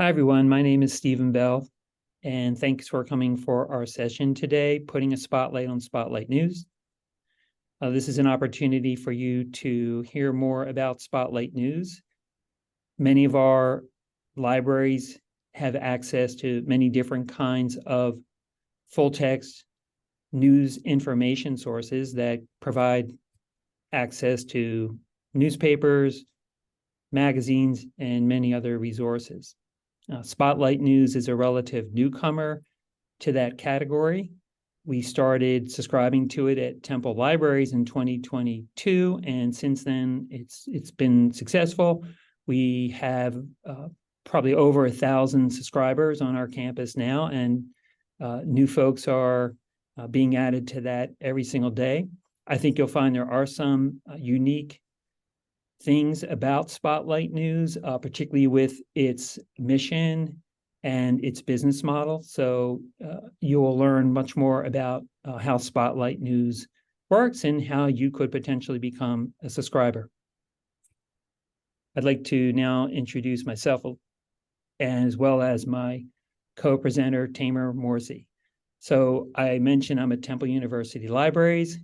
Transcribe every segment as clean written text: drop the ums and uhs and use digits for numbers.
Hi, everyone. My name is Stephen Bell, and thanks for coming for our session today, putting a spotlight on Spotlight News. This is an opportunity for you to hear more about Spotlight News. Many of our libraries have access to many different kinds of full text news information sources that provide access to newspapers, magazines, and many other resources. Spotlight News is a relative newcomer to that category. We started subscribing to it at Temple Libraries in 2022, and since then it's been successful. We have probably over 1,000 subscribers on our campus now, and new folks are being added to that every single day. I think you'll find there are some unique things about Spotlight News, particularly with its mission and its business model. So you will learn much more about how Spotlight News works and how you could potentially become a subscriber. I'd like to now introduce myself as well as my co-presenter, Tamer Morsi. So I mentioned I'm at Temple University Libraries,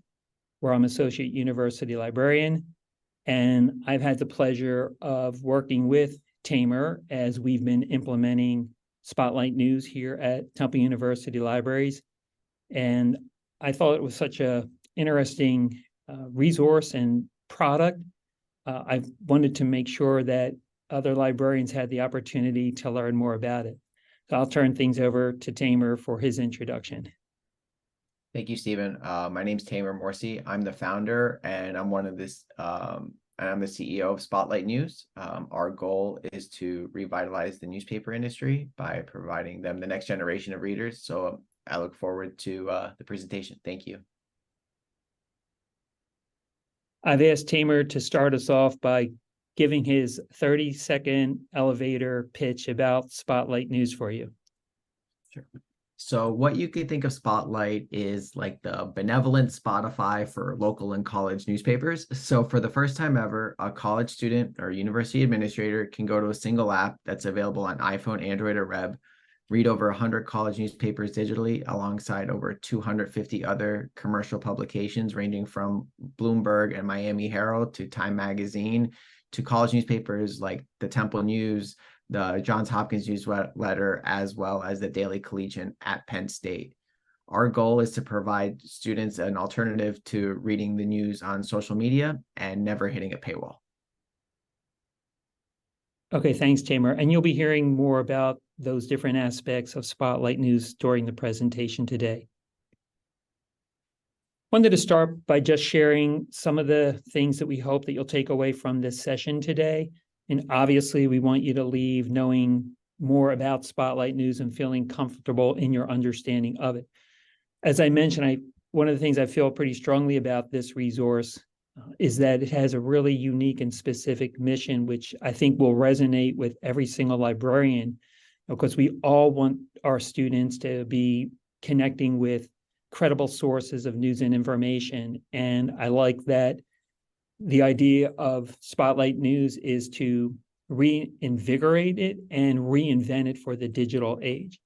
where I'm Associate University Librarian. And I've had the pleasure of working with Tamer as we've been implementing Spotlight News here at Temple University Libraries. And I thought it was such an interesting resource and product. I wanted to make sure that other librarians had the opportunity to learn more about it. So I'll turn things over to Tamer for his introduction. Thank you, Stephen. My name's Tamer Morsi. I'm the founder, and I'm the CEO of Spotlight News. Our goal is to revitalize the newspaper industry by providing them the next generation of readers. So I look forward to the presentation. Thank you. I've asked Tamer to start us off by giving his 30-second elevator pitch about Spotlight News for you. Sure. So what you could think of Spotlight is like the benevolent Spotify for local and college newspapers. So for the first time ever, a college student or university administrator can go to a single app that's available on iPhone, Android, or web, read over 100 college newspapers digitally alongside over 250 other commercial publications ranging from Bloomberg and Miami Herald to Time Magazine to college newspapers like the Temple News, the Johns Hopkins newsletter, as well as the Daily Collegian at Penn State. Our goal is to provide students an alternative to reading the news on social media and never hitting a paywall. Okay, thanks, Tamer. And you'll be hearing more about those different aspects of Spotlight News during the presentation today. Wanted to start by just sharing some of the things that we hope that you'll take away from this session today. And obviously, we want you to leave knowing more about Spotlight News and feeling comfortable in your understanding of it. As I mentioned, one of the things I feel pretty strongly about this resource is that it has a really unique and specific mission, which I think will resonate with every single librarian, because we all want our students to be connecting with credible sources of news and information. And I like that the idea of Spotlight News is to reinvigorate it and reinvent it for the digital age.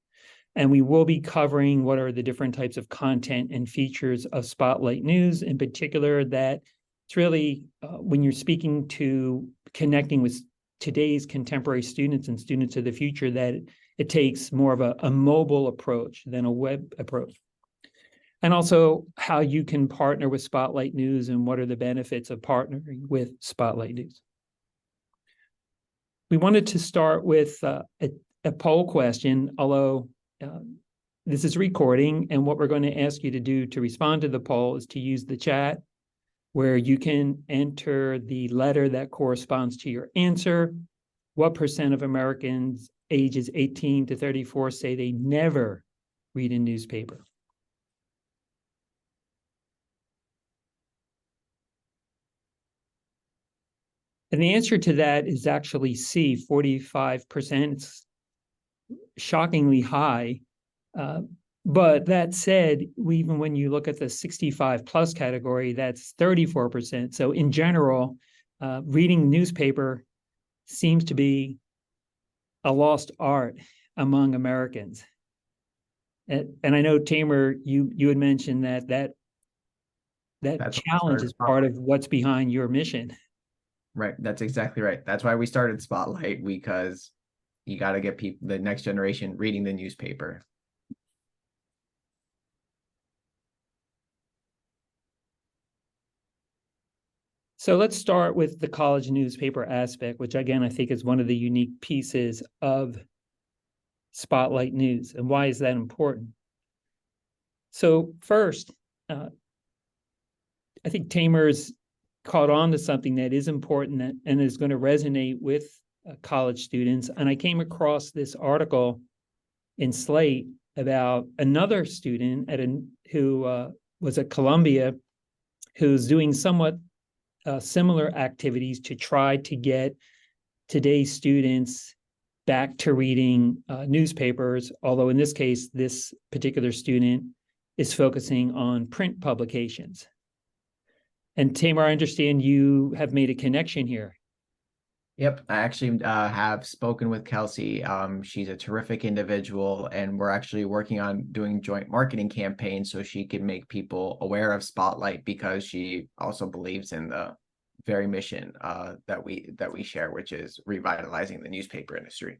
And we will be covering what are the different types of content and features of Spotlight News, in particular, that it's really when you're speaking to connecting with today's contemporary students and students of the future, that it takes more of a mobile approach than a web approach. And also how you can partner with Spotlight News and what are the benefits of partnering with Spotlight News. We wanted to start with a poll question, although this is recording, and what we're going to ask you to do to respond to the poll is to use the chat, where you can enter the letter that corresponds to your answer. What percent of Americans ages 18 to 34 say they never read a newspaper? And the answer to that is actually C, 45%. It's shockingly high. But that said, even when you look at the 65 plus category, that's 34%. So in general, reading newspaper seems to be a lost art among Americans. And I know, Tamer, you had mentioned that That's why we challenge started is part Spotlight. of what's behind your mission. Right. That's exactly right. That's why we started Spotlight, because you got to get people, the next generation, reading the newspaper. So let's start with the college newspaper aspect, which again, I think is one of the unique pieces of Spotlight News. And why is that important? So first, I think Tamer's caught on to something that is important and is going to resonate with college students. And I came across this article in Slate about another student who was at Columbia, who's doing somewhat similar activities to try to get today's students back to reading newspapers, although in this case, this particular student is focusing on print publications. And Tamer, I understand you have made a connection here. Yep, I actually have spoken with Kelsey. She's a terrific individual, and we're actually working on doing joint marketing campaigns so she can make people aware of Spotlight, because she also believes in the very mission that we share, which is revitalizing the newspaper industry.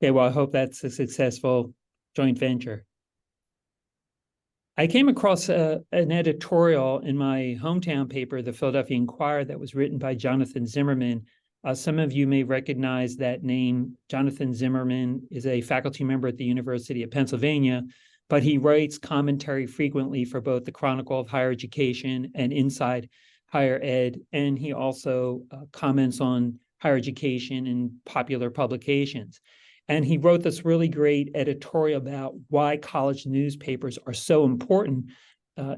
Okay, well, I hope that's a successful joint venture. I came across an editorial in my hometown paper, the Philadelphia Inquirer, that was written by Jonathan Zimmerman. Some of you may recognize that name. Jonathan Zimmerman is a faculty member at the University of Pennsylvania, but he writes commentary frequently for both the Chronicle of Higher Education and Inside Higher Ed, and he also comments on higher education in popular publications. And he wrote this really great editorial about why college newspapers are so important,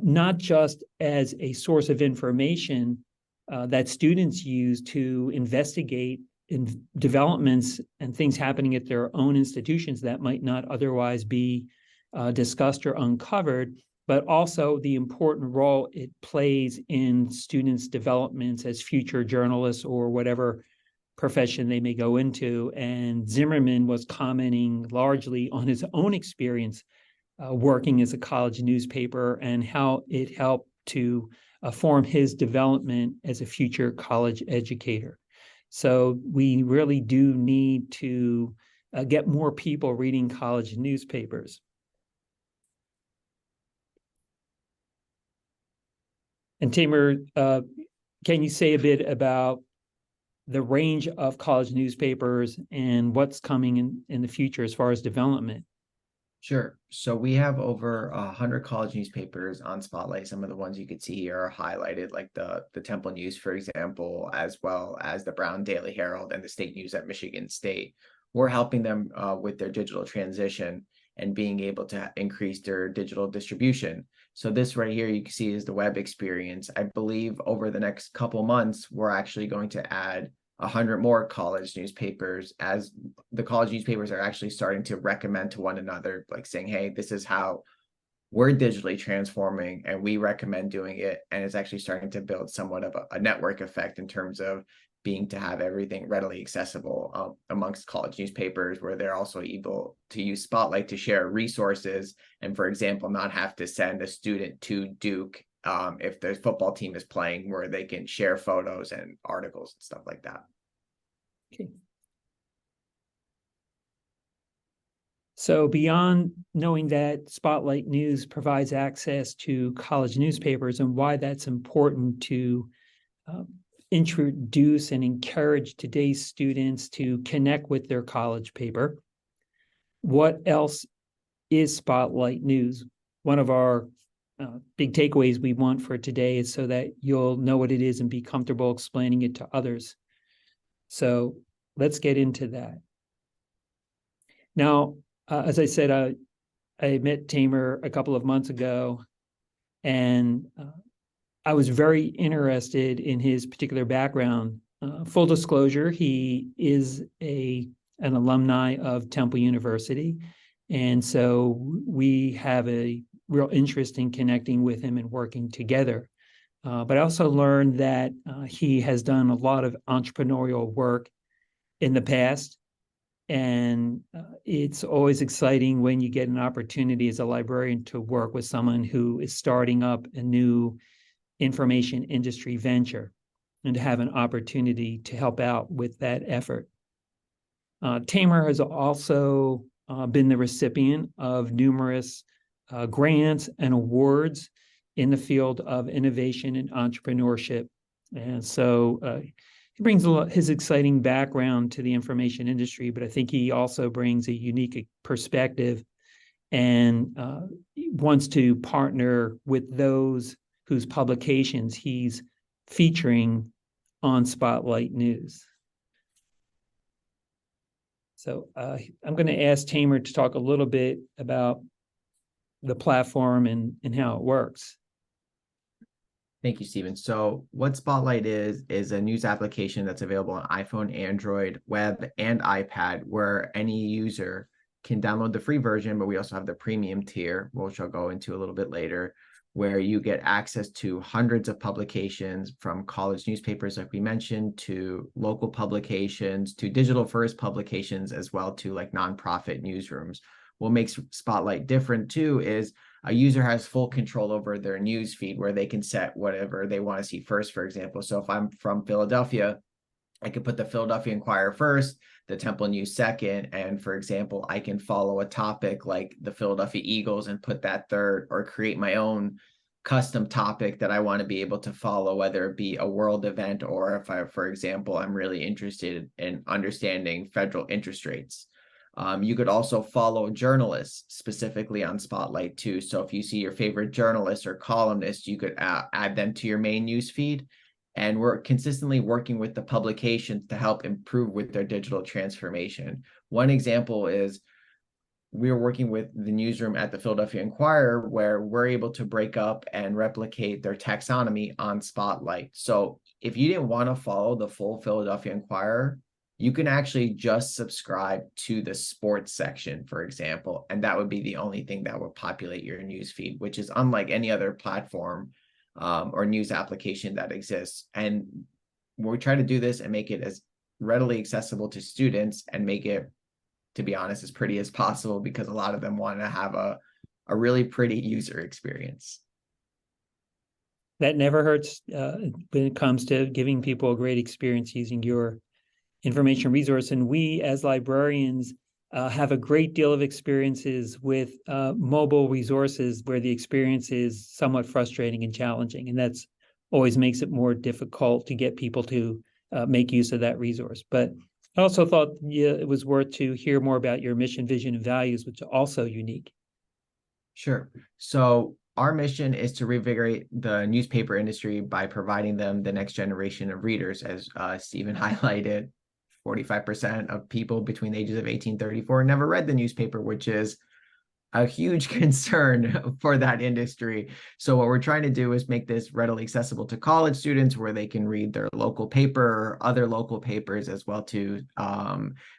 not just as a source of information that students use to investigate in developments and things happening at their own institutions that might not otherwise be discussed or uncovered, but also the important role it plays in students' developments as future journalists or whatever profession they may go into. And Zimmerman was commenting largely on his own experience working as a college newspaper and how it helped to form his development as a future college educator. So we really do need to get more people reading college newspapers. And Tamer, can you say a bit about the range of college newspapers and what's coming in the future as far as development? Sure. So we have over 100 college newspapers on Spotlight. Some of the ones you could see here are highlighted, like the Temple News, for example, as well as the Brown Daily Herald and the State News at Michigan State. We're helping them with their digital transition and being able to increase their digital distribution. So this right here, you can see, is the web experience. I believe over the next couple months, we're actually going to add 100 more college newspapers, as the college newspapers are actually starting to recommend to one another, like saying, hey, this is how we're digitally transforming and we recommend doing it. And it's actually starting to build somewhat of a network effect in terms of being to have everything readily accessible amongst college newspapers, where they're also able to use Spotlight to share resources and, for example, not have to send a student to Duke if the football team is playing, where they can share photos and articles and stuff like that. Okay. So beyond knowing that Spotlight News provides access to college newspapers and why that's important to introduce and encourage today's students to connect with their college paper, what else is Spotlight News? One of our big takeaways we want for today is so that you'll know what it is and be comfortable explaining it to others. So let's get into that. Now, as I said, I met Tamer a couple of months ago, and I was very interested in his particular background. Full disclosure, he is an alumni of Temple University, and so we have a real interest in connecting with him and working together. But I also learned that he has done a lot of entrepreneurial work in the past. And it's always exciting when you get an opportunity as a librarian to work with someone who is starting up a new information industry venture and to have an opportunity to help out with that effort. Tamer has also been the recipient of numerous grants and awards in the field of innovation and entrepreneurship. And so he brings his exciting background to the information industry, but I think he also brings a unique perspective and wants to partner with those whose publications he's featuring on Spotlight News. So I'm going to ask Tamer to talk a little bit about the platform and how it works. Thank you, Stephen. So what Spotlight is a news application that's available on iPhone, Android, web, and iPad, where any user can download the free version, but we also have the premium tier, which I'll go into a little bit later, where you get access to hundreds of publications, from college newspapers, like we mentioned, to local publications, to digital first publications, as well, to like nonprofit newsrooms. What makes Spotlight different too is a user has full control over their news feed, where they can set whatever they want to see first, for example. So if I'm from Philadelphia, I could put the Philadelphia Inquirer first, the Temple News second, and for example, I can follow a topic like the Philadelphia Eagles and put that third, or create my own custom topic that I want to be able to follow, whether it be a world event, or if I, for example, I'm really interested in understanding federal interest rates. You could also follow journalists specifically on Spotlight too. So if you see your favorite journalist or columnist, you could add them to your main news feed. And we're consistently working with the publications to help improve with their digital transformation. One example is we're working with the newsroom at the Philadelphia Inquirer, where we're able to break up and replicate their taxonomy on Spotlight. So if you didn't want to follow the full Philadelphia Inquirer, you can actually just subscribe to the sports section, for example, and that would be the only thing that would populate your news feed, which is unlike any other platform or news application that exists. And we try to do this and make it as readily accessible to students, and make it, to be honest, as pretty as possible, because a lot of them want to have a really pretty user experience. That never hurts when it comes to giving people a great experience using your information resource. And we as librarians have a great deal of experiences with mobile resources where the experience is somewhat frustrating and challenging. And that's always makes it more difficult to get people to make use of that resource. But I also thought it was worth to hear more about your mission, vision, and values, which are also unique. Sure. So our mission is to reinvigorate the newspaper industry by providing them the next generation of readers. As Stephen highlighted, 45% of people between the ages of 18 and 34 never read the newspaper, which is a huge concern for that industry. So what we're trying to do is make this readily accessible to college students, where they can read their local paper or other local papers as well too,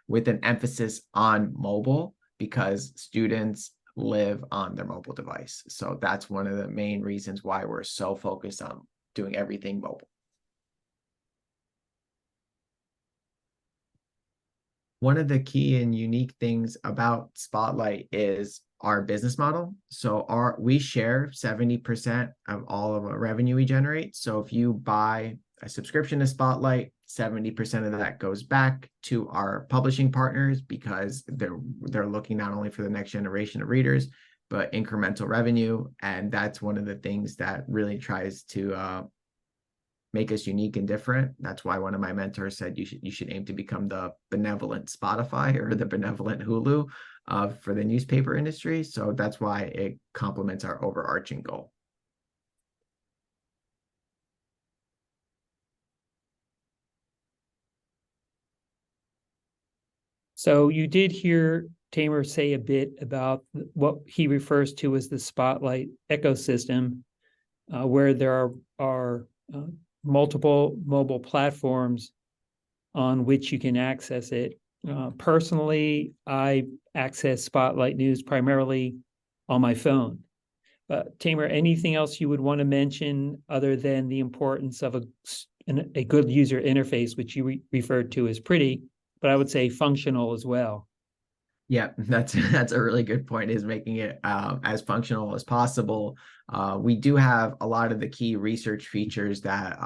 with an emphasis on mobile, because students live on their mobile device. So that's one of the main reasons why we're so focused on doing everything mobile. One of the key and unique things about Spotlight is our business model. So we share 70% of all of our revenue we generate. So if you buy a subscription to Spotlight, 70% of that goes back to our publishing partners, because they're looking not only for the next generation of readers, but incremental revenue. And that's one of the things that really tries to make us unique and different. That's why one of my mentors said you should aim to become the benevolent Spotify or the benevolent Hulu for the newspaper industry. So that's why it complements our overarching goal. So you did hear Tamer say a bit about what he refers to as the Spotlight ecosystem, where there are multiple mobile platforms on which you can access it. Personally, I access Spotlight News primarily on my phone. Tamer, anything else you would want to mention other than the importance of a good user interface, which you referred to as pretty, but I would say functional as well. Yeah, that's a really good point, is making it as functional as possible. We do have a lot of the key research features that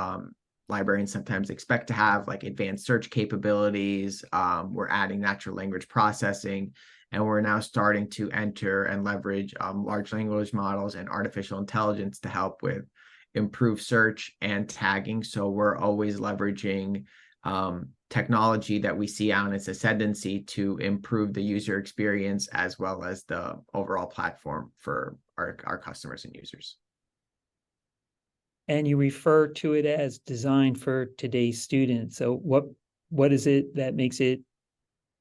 librarians sometimes expect to have, like advanced search capabilities. We're adding natural language processing, and we're now starting to enter and leverage large language models and artificial intelligence to help with improve search and tagging. So we're always leveraging technology that we see on its ascendancy to improve the user experience as well as the overall platform for our customers and users. And you refer to it as designed for today's students. So what is it that makes it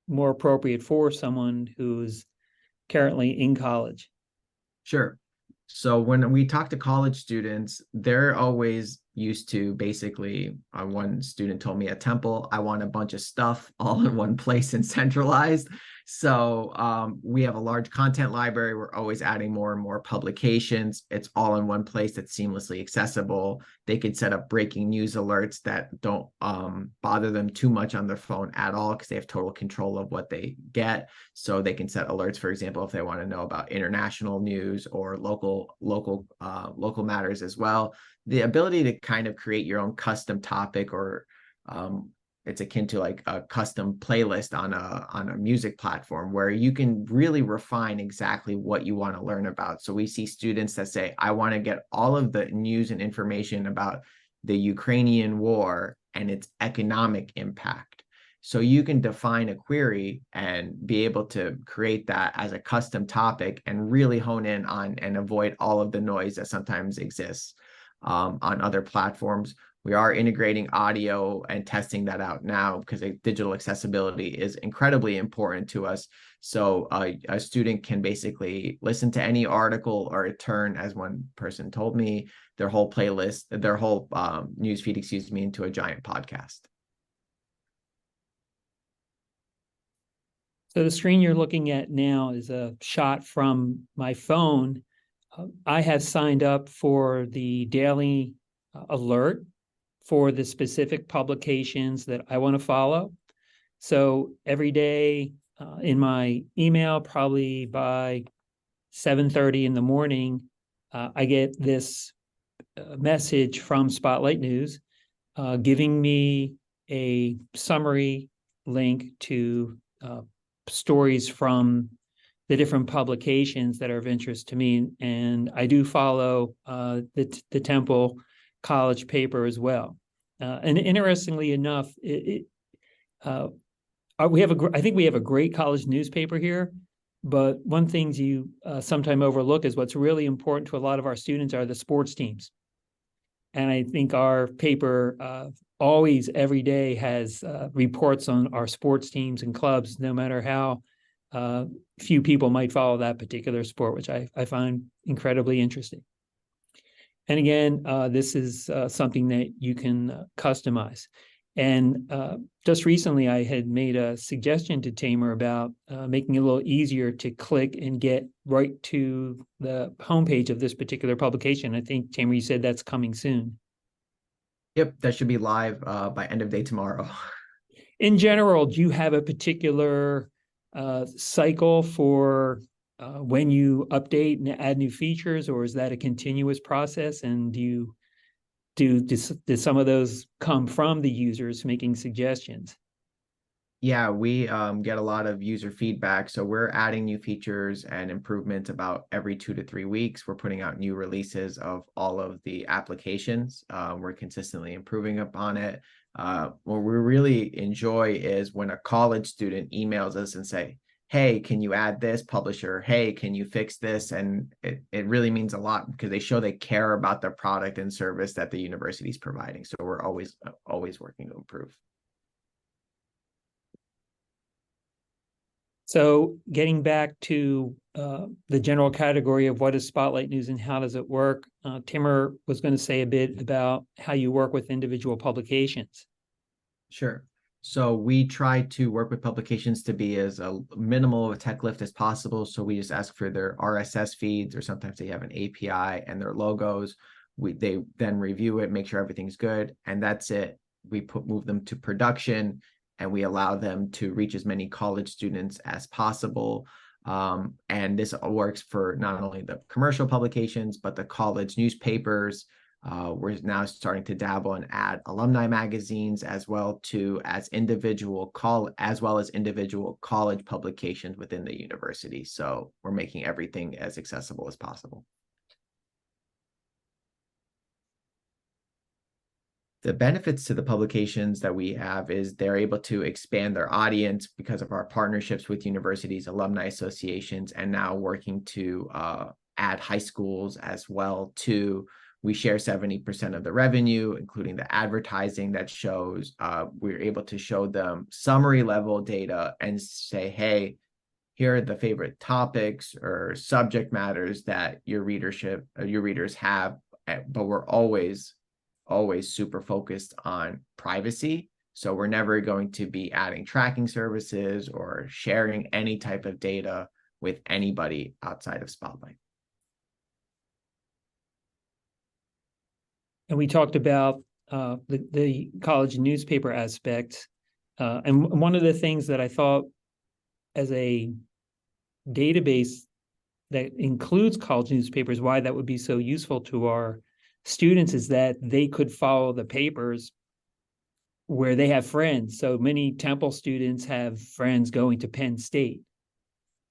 more appropriate for someone who's currently in college? Sure. So when we talk to college students, they're always used to basically, one student told me at Temple, I want a bunch of stuff all in one place and centralized. So we have a large content library. We're always adding more and more publications. It's all in one place that's seamlessly accessible. They could set up breaking news alerts that don't bother them too much on their phone at all, because they have total control of what they get. So they can set alerts, for example, if they want to know about international news or local matters as well. The ability to kind of create your own custom topic, or it's akin to like a custom playlist on a music platform, where you can really refine exactly what you want to learn about. So we see students that say, I want to get all of the news and information about the Ukrainian war and its economic impact. So you can define a query and be able to create that as a custom topic and really hone in on and avoid all of the noise that sometimes exists on other platforms. We are integrating audio and testing that out now, because digital accessibility is incredibly important to us. So a student can basically listen to any article or turn, as one person told me, their whole playlist, their whole newsfeed, excuse me, into a giant podcast. So the screen you're looking at now is a shot from my phone. I have signed up for the daily alert for the specific publications that I want to follow. So every day in my email, probably by 7:30 in the morning, I get this message from Spotlight News giving me a summary link to stories from the different publications that are of interest to me. And I do follow the Temple College paper as well. And interestingly enough, I think we have a great college newspaper here, but one thing you sometimes overlook is what's really important to a lot of our students are the sports teams. And I think our paper always, every day, has reports on our sports teams and clubs, no matter how few people might follow that particular sport, which I find incredibly interesting. And again, this is something that you can customize. And just recently, I had made a suggestion to Tamer about making it a little easier to click and get right to the homepage of this particular publication. I think, Tamer, you said that's coming soon. Yep, that should be live by end of day tomorrow. In general, do you have a particular cycle for when you update and add new features, or is that a continuous process? And did some of those come from the users making suggestions? Yeah, we get a lot of user feedback. So we're adding new features and improvements about every 2 to 3 weeks. We're putting out new releases of all of the applications. We're consistently improving upon it. What we really enjoy is when a college student emails us and say, hey, can you add this, publisher? Hey, can you fix this? And it really means a lot, because they show they care about the product and service that the university is providing. So we're always working to improve. So getting back to the general category of what is Spotlight News and how does it work, Tamer was going to say a bit about how you work with individual publications. Sure. So we try to work with publications to be as a minimal of a tech lift as possible. So we just ask for their RSS feeds, or sometimes they have an API and their logos. They then review it, make sure everything's good, and that's it. We move them to production. and we allow them to reach as many college students as possible. And this works for not only the commercial publications, but the college newspapers. We're now starting to dabble and add alumni magazines as well as individual college publications within the university. So we're making everything as accessible as possible. The benefits to the publications that we have is they're able to expand their audience because of our partnerships with universities, alumni associations, and now working to add high schools as well too. We share 70% of the revenue, including the advertising that shows. We're able to show them summary level data and say, hey, here are the favorite topics or subject matters that your readers have, but we're always super focused on privacy. So we're never going to be adding tracking services or sharing any type of data with anybody outside of Spotlight. And we talked about the college newspaper aspect. And one of the things that I thought as a database that includes college newspapers, why that would be so useful to our students is that they could follow the papers where they have friends. So many Temple students have friends going to Penn State.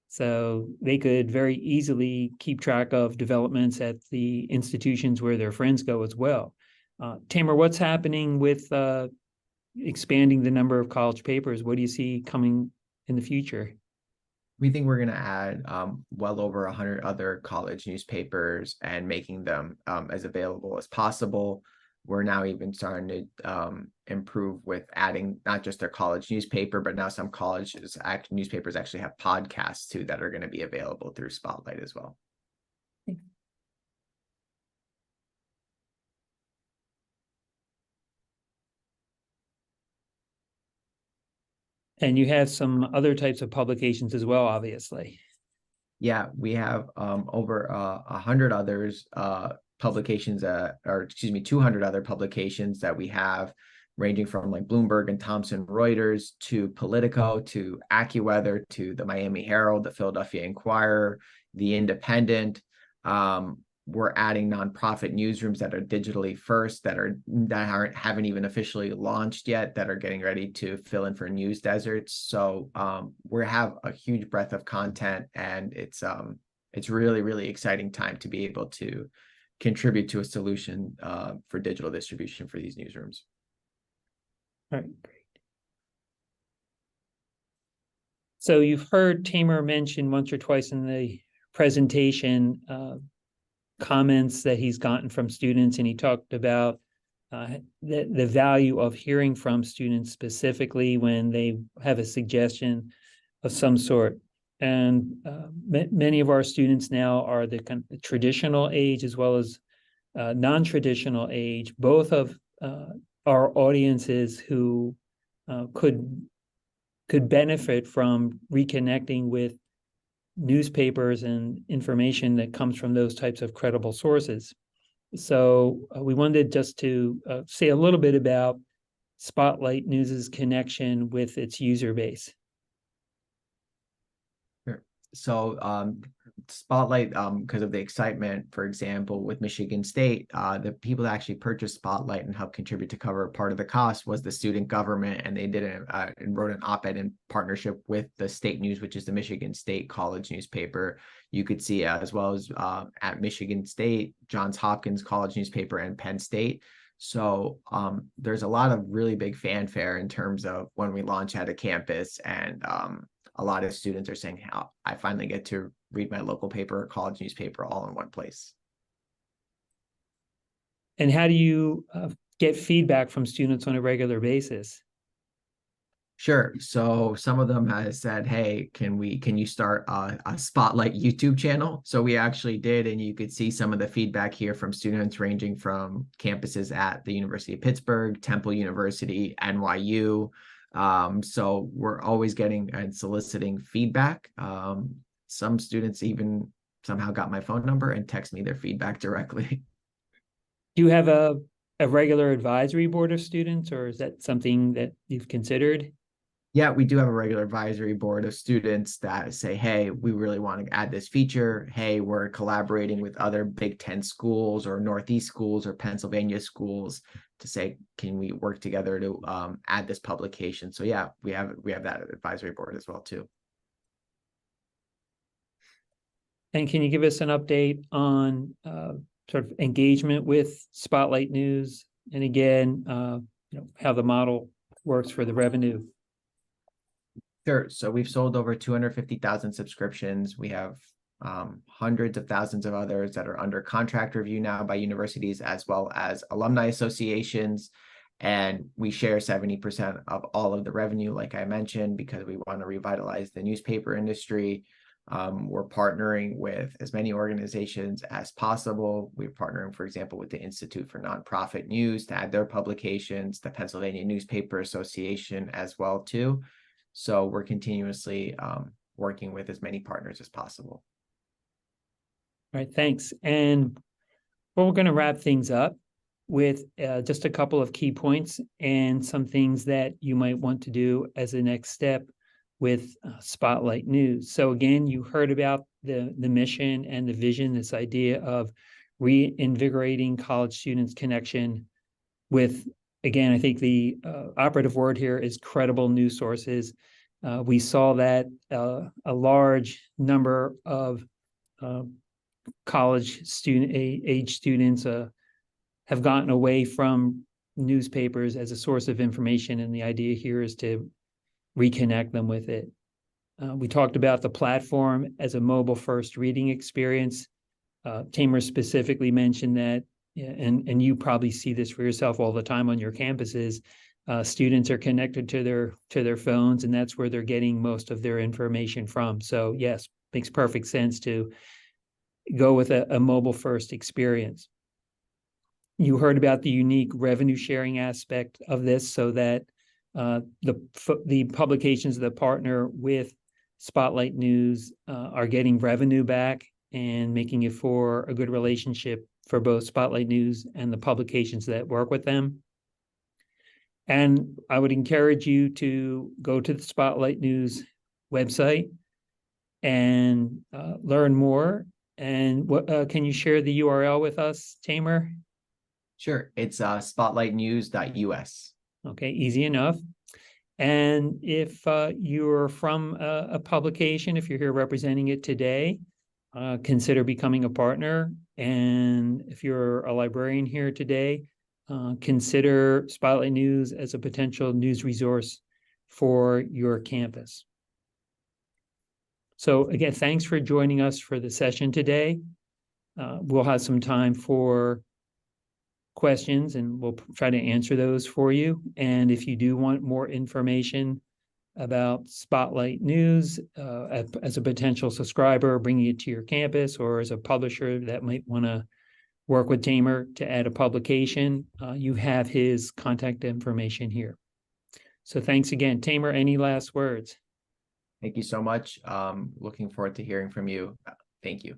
So they could very easily keep track of developments at the institutions where their friends go as well. Tamer, what's happening with expanding the number of college papers? What do you see coming in the future? We think we're going to add well over 100 other college newspapers and making them as available as possible. We're now even starting to improve with adding not just their college newspaper, but now some newspapers actually have podcasts too that are going to be available through Spotlight as well. And you have some other types of publications as well, obviously. Yeah, we have over 100 others publications, or excuse me, 200 other publications that we have, ranging from like Bloomberg and Thomson Reuters to Politico to AccuWeather to the Miami Herald, the Philadelphia Inquirer, the Independent. We're adding nonprofit newsrooms that are digitally first, that haven't even officially launched yet, that are getting ready to fill in for news deserts. So we have a huge breadth of content, and it's really, really exciting time to be able to contribute to a solution for digital distribution for these newsrooms. All right, great. So you've heard Tamer mention once or twice in the presentation comments that he's gotten from students, and he talked about the value of hearing from students specifically when they have a suggestion of some sort. And many of our students now are the kind of traditional age as well as non-traditional age, both of our audiences who could benefit from reconnecting with newspapers and information that comes from those types of credible sources. So we wanted just to say a little bit about Spotlight News's connection with its user base. Sure. So Spotlight, because of the excitement, for example, with Michigan State, the people that actually purchased Spotlight and helped contribute to cover part of the cost was the student government, and they did and wrote an op-ed in partnership with the State News, which is the Michigan State college newspaper. You could see as well as at Michigan State, Johns Hopkins college newspaper, and Penn State. So there's a lot of really big fanfare in terms of when we launch at a campus, and a lot of students are saying how I finally get to read my local paper or college newspaper all in one place. And how do you get feedback from students on a regular basis? Sure. So some of them has said, hey, can you start a Spotlight YouTube channel? So we actually did, and you could see some of the feedback here from students ranging from campuses at the University of Pittsburgh, Temple University, NYU. So we're always getting and soliciting feedback. Some students even somehow got my phone number and text me their feedback directly. Do you have a regular advisory board of students, or is that something that you've considered? Yeah, we do have a regular advisory board of students that say, hey, we really want to add this feature. Hey, we're collaborating with other Big Ten schools or Northeast schools or Pennsylvania schools to say, can we work together to add this publication? So yeah, we have that advisory board as well too. And can you give us an update on sort of engagement with Spotlight News? And again, how the model works for the revenue. Sure. So we've sold over 250,000 subscriptions. We have hundreds of thousands of others that are under contract review now by universities as well as alumni associations. And we share 70% of all of the revenue, like I mentioned, because we want to revitalize the newspaper industry. We're partnering with as many organizations as possible. We're partnering, for example, with the Institute for Nonprofit News to add their publications, the Pennsylvania Newspaper Association as well too. So we're continuously working with as many partners as possible. All right, thanks. And we're going to wrap things up with just a couple of key points and some things that you might want to do as a next step with Spotlight News. So again, you heard about the mission and the vision, this idea of reinvigorating college students' connection with, again, I think the operative word here is credible news sources. We saw that a large number of college age students have gotten away from newspapers as a source of information, and the idea here is to reconnect them with it. We talked about the platform as a mobile-first reading experience. Tamer specifically mentioned that, and you probably see this for yourself all the time on your campuses. Students are connected to their phones, and that's where they're getting most of their information from. So yes, makes perfect sense to go with a mobile-first experience. You heard about the unique revenue sharing aspect of this, so that the publications that partner with Spotlight News are getting revenue back and making it for a good relationship for both Spotlight News and the publications that work with them. And I would encourage you to go to the Spotlight News website and learn more. And what can you share the URL with us, Tamer? Sure. It's spotlightnews.us. Okay, easy enough. And if you're from a publication, if you're here representing it today, consider becoming a partner. And if you're a librarian here today, consider Spotlight News as a potential news resource for your campus. So again, thanks for joining us for the session today. We'll have some time for questions and we'll try to answer those for you. And if you do want more information about Spotlight News as a potential subscriber, bringing it to your campus, or as a publisher that might want to work with Tamer to add a publication, you have his contact information here. So thanks again. Tamer, any last words? Thank you so much. Looking forward to hearing from you. Thank you.